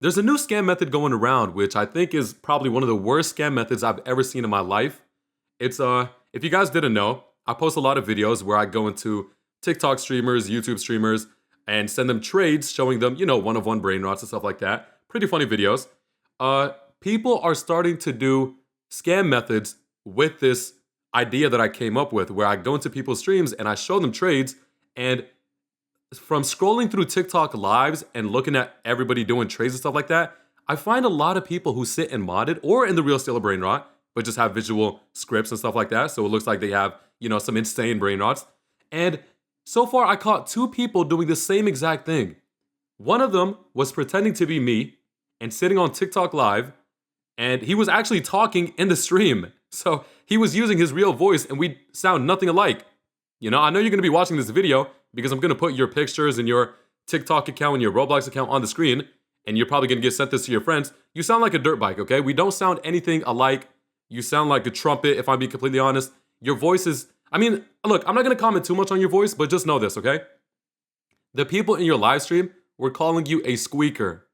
There's a new scam method going around, which I think is probably one of the worst scam methods I've ever seen in my life. It's if you guys didn't know, I post a lot of videos where I go into TikTok streamers, YouTube streamers, and send them trades showing them, one-of-one brain rots and stuff like that. Pretty funny videos. Uh, People are starting to do scam methods with this idea that I came up with, where I go into people's streams and I show them trades, and from scrolling through TikTok lives and looking at everybody doing trades and stuff like that, I find a lot of people who sit and mod it or in the real Stealer Brain Rot, but just have visual scripts and stuff like that. So it looks like they have, some insane brain rots. And so far, I caught two people doing the same exact thing. One of them was pretending to be me and sitting on TikTok live, and he was actually talking in the stream. So he was using his real voice, and we sound nothing alike. I know you're gonna be watching this video because I'm gonna put your pictures and your TikTok account and your Roblox account on the screen, and you're probably gonna get sent this to your friends. You sound like a dirt bike, okay? We don't sound anything alike. You sound like a trumpet, if I'm being completely honest. Your voice is, look, I'm not gonna comment too much on your voice, but just know this, okay? The people in your live stream were calling you a squeaker.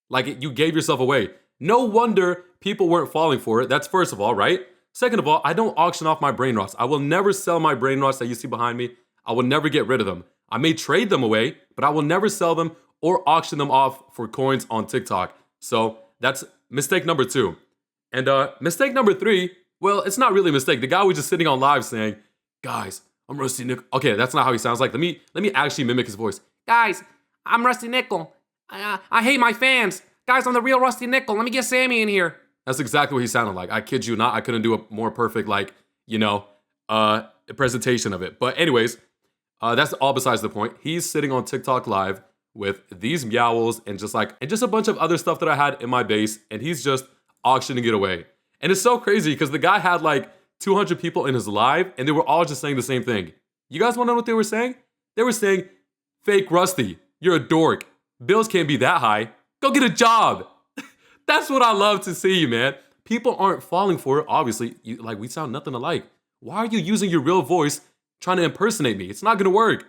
Like, you gave yourself away. No wonder people weren't falling for it. That's first of all, right? Second of all, I don't auction off my brain rots. I will never sell my brain rots that you see behind me. I will never get rid of them. I may trade them away, but I will never sell them or auction them off for coins on TikTok. So that's mistake number two. And mistake number three, well, it's not really a mistake. The guy was just sitting on live saying, guys, I'm Rusty Nickel. Okay, that's not how he sounds like. Let me actually mimic his voice. Guys, I'm Rusty Nickel. I hate my fans. Guys, I'm the real Rusty Nickel. Let me get Sammy in here. That's exactly what he sounded like. I kid you not. I couldn't do a more perfect, presentation of it. But anyways, that's all besides the point. He's sitting on TikTok live with these meowls and just a bunch of other stuff that I had in my base, and he's just auctioning it away. And it's so crazy because the guy had 200 people in his live, and they were all just saying the same thing. You guys want to know what they were saying? They were saying, fake Rusty, you're a dork. Bills can't be that high. Go get a job. That's what I love to see, man. People aren't falling for it. Obviously, we sound nothing alike. Why are you using your real voice trying to impersonate me? It's not gonna work.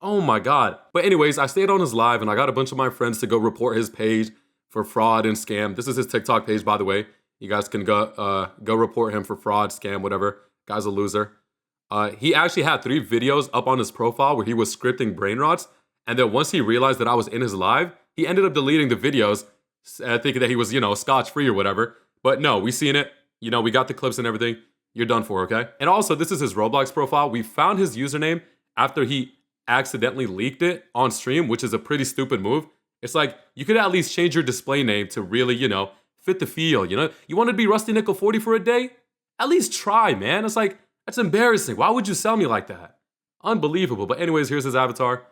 Oh my God. But anyways, I stayed on his live and I got a bunch of my friends to go report his page for fraud and scam. This is his TikTok page, by the way. You guys can go report him for fraud, scam, whatever. Guy's a loser. He actually had 3 videos up on his profile where he was scripting brain rots. And then once he realized that I was in his live, he ended up deleting the videos, thinking that he was, scotch-free or whatever. But no, we seen it. We got the clips and everything. You're done for, okay? And also, this is his Roblox profile. We found his username after he accidentally leaked it on stream, which is a pretty stupid move. It's like, you could at least change your display name to really, fit the feel, You want to be Rusty Nickel 40 for a day? At least try, man. It's like, that's embarrassing. Why would you sell me like that? Unbelievable. But anyways, here's his avatar.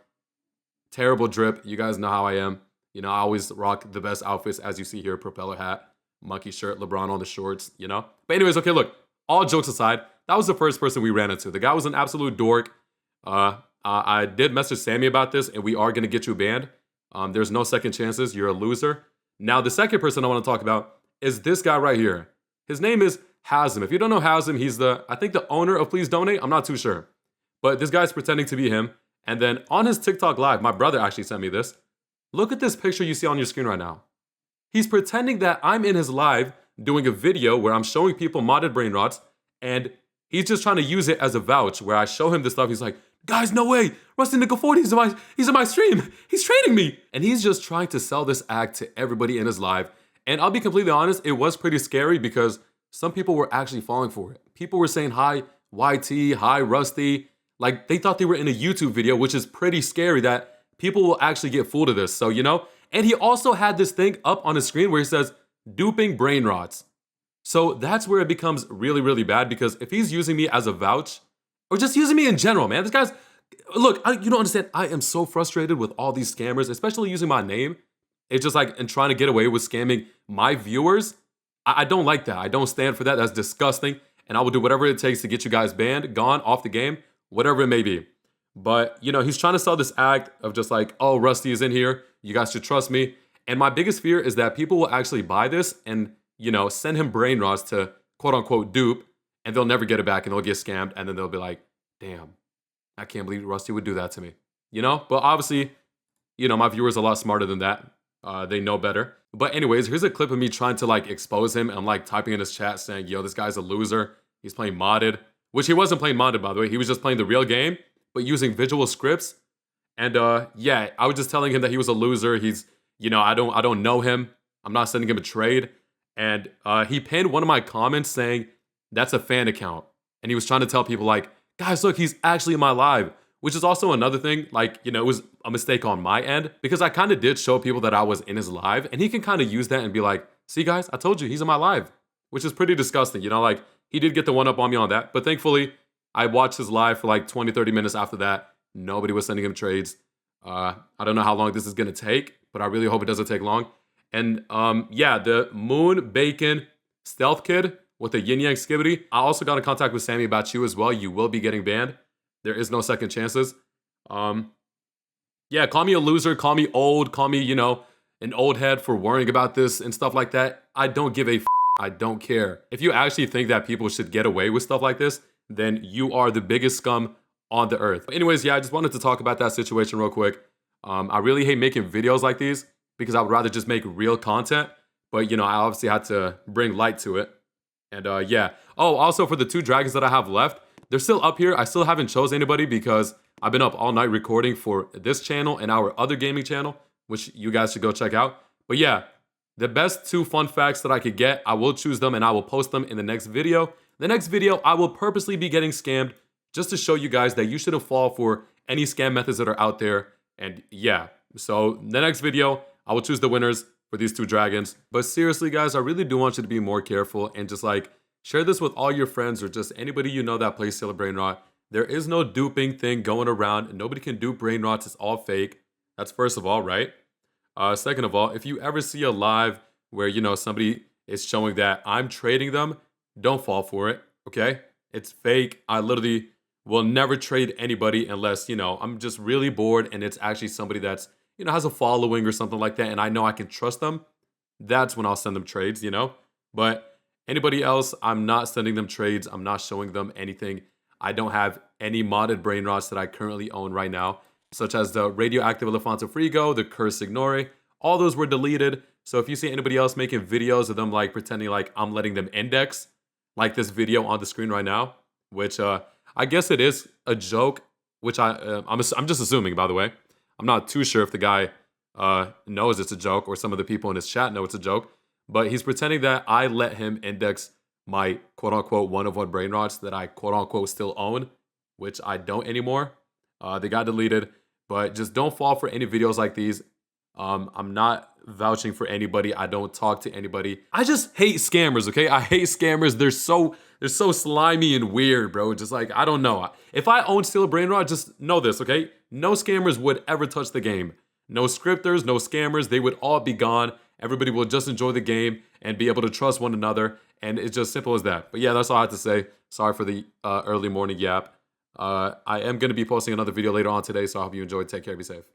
Terrible drip. You guys know how I am. I always rock the best outfits, as you see here. Propeller hat, monkey shirt, LeBron on the shorts, But anyways, okay, look. All jokes aside, that was the first person we ran into. The guy was an absolute dork. I did message Sammy about this, and we are going to get you banned. There's no second chances. You're a loser. Now, the second person I want to talk about is this guy right here. His name is Hazem. If you don't know Hazem, he's I think the owner of Please Donate. I'm not too sure. But this guy's pretending to be him. And then on his TikTok live, my brother actually sent me this. Look at this picture you see on your screen right now. He's pretending that I'm in his live doing a video where I'm showing people modded brain rots, and he's just trying to use it as a vouch where I show him this stuff. He's like, guys, no way. Rusty Nickel 40, he's in my stream. He's trading me. And he's just trying to sell this act to everybody in his live. And I'll be completely honest, it was pretty scary because some people were actually falling for it. People were saying, hi, YT, hi, Rusty. They thought they were in a YouTube video, which is pretty scary that people will actually get fooled of this. So, and he also had this thing up on his screen where he says, duping brain rots. So that's where it becomes really, really bad, because if he's using me as a vouch, or just using me in general, man, this guy's, look, you don't understand. I am so frustrated with all these scammers, especially using my name. It's just and trying to get away with scamming my viewers. I don't like that. I don't stand for that. That's disgusting. And I will do whatever it takes to get you guys banned, gone, off the game, whatever it may be. But, he's trying to sell this act of just oh, Rusty is in here. You guys should trust me. And my biggest fear is that people will actually buy this and, send him brain rots to quote unquote dupe, and they'll never get it back and they'll get scammed. And then they'll be like, damn, I can't believe Rusty would do that to me. But obviously, my viewers are a lot smarter than that. They know better. But anyways, here's a clip of me trying to like expose him and like typing in his chat saying, yo, this guy's a loser. He's playing modded, which he wasn't playing modded, by the way. He was just playing the real game, but using visual scripts. And yeah, I was just telling him that he was a loser. He's, you know, I don't know him. I'm not sending him a trade. And he pinned one of my comments saying, that's a fan account. And he was trying to tell people like, guys, look, he's actually in my live. Which is also another thing, like, you know, it was a mistake on my end because I kind of did show people that I was in his live and he can kind of use that and be like, see guys, I told you he's in my live, which is pretty disgusting. You know, like he did get the one up on me on that, but thankfully I watched his live for like 20, 30 minutes after that. Nobody was sending him trades. I don't know how long this is going to take, but I really hope it doesn't take long. And yeah, the Moon Bacon Stealth Kid with the Yin Yang Skibidi. I also got in contact with Sammy about you as well. You will be getting banned. There is no second chances. Yeah, call me a loser, call me old, call me, you know, an old head for worrying about this and stuff like that. I don't give a f. I don't care. If you actually think that people should get away with stuff like this, then you are the biggest scum on the earth. But anyways, yeah, I just wanted to talk about that situation real quick. I really hate making videos like these because I would rather just make real content. But, you know, I obviously had to bring light to it. And yeah. Oh, also for the 2 dragons that I have left, they're still up here. I still haven't chose anybody because I've been up all night recording for this channel and our other gaming channel, which you guys should go check out. But yeah, the best 2 fun facts that I could get, I will choose them and I will post them in the next video. The next video, I will purposely be getting scammed just to show you guys that you shouldn't fall for any scam methods that are out there. And yeah, so the next video, I will choose the winners for these 2 dragons. But seriously, guys, I really do want you to be more careful and just like, share this with all your friends or just anybody you know that plays Sailor Brain Rot. There is no duping thing going around. Nobody can dupe Brain Rots. It's all fake. That's first of all, right? Second of all, if you ever see a live where, you know, somebody is showing that I'm trading them, don't fall for it, okay? It's fake. I literally will never trade anybody unless, you know, I'm just really bored and it's actually somebody that's, you know, has a following or something like that and I know I can trust them. That's when I'll send them trades, you know? But anybody else, I'm not sending them trades. I'm not showing them anything. I don't have any modded Brain Rots that I currently own right now, such as the Radioactive Elefanto Frigo, the Curse Ignore. All those were deleted. So if you see anybody else making videos of them like pretending like I'm letting them index, like this video on the screen right now, which I guess it is a joke, which I'm just assuming, by the way. I'm not too sure if the guy knows it's a joke or some of the people in his chat know it's a joke. But he's pretending that I let him index my quote-unquote one-of-one Brain Rots that I quote-unquote still own, which I don't anymore. They got deleted. But just don't fall for any videos like these. I'm not vouching for anybody. I don't talk to anybody. I just hate scammers, okay? I hate scammers. They're so slimy and weird, bro. Just like, I don't know. If I owned Sailor Brain Rot, just know this, okay? No scammers would ever touch the game. No scripters, no scammers. They would all be gone. Everybody will just enjoy the game and be able to trust one another. And it's just simple as that. But yeah, that's all I have to say. Sorry for the early morning yap. I am going to be posting another video later on today, so I hope you enjoyed. Take care. Be safe.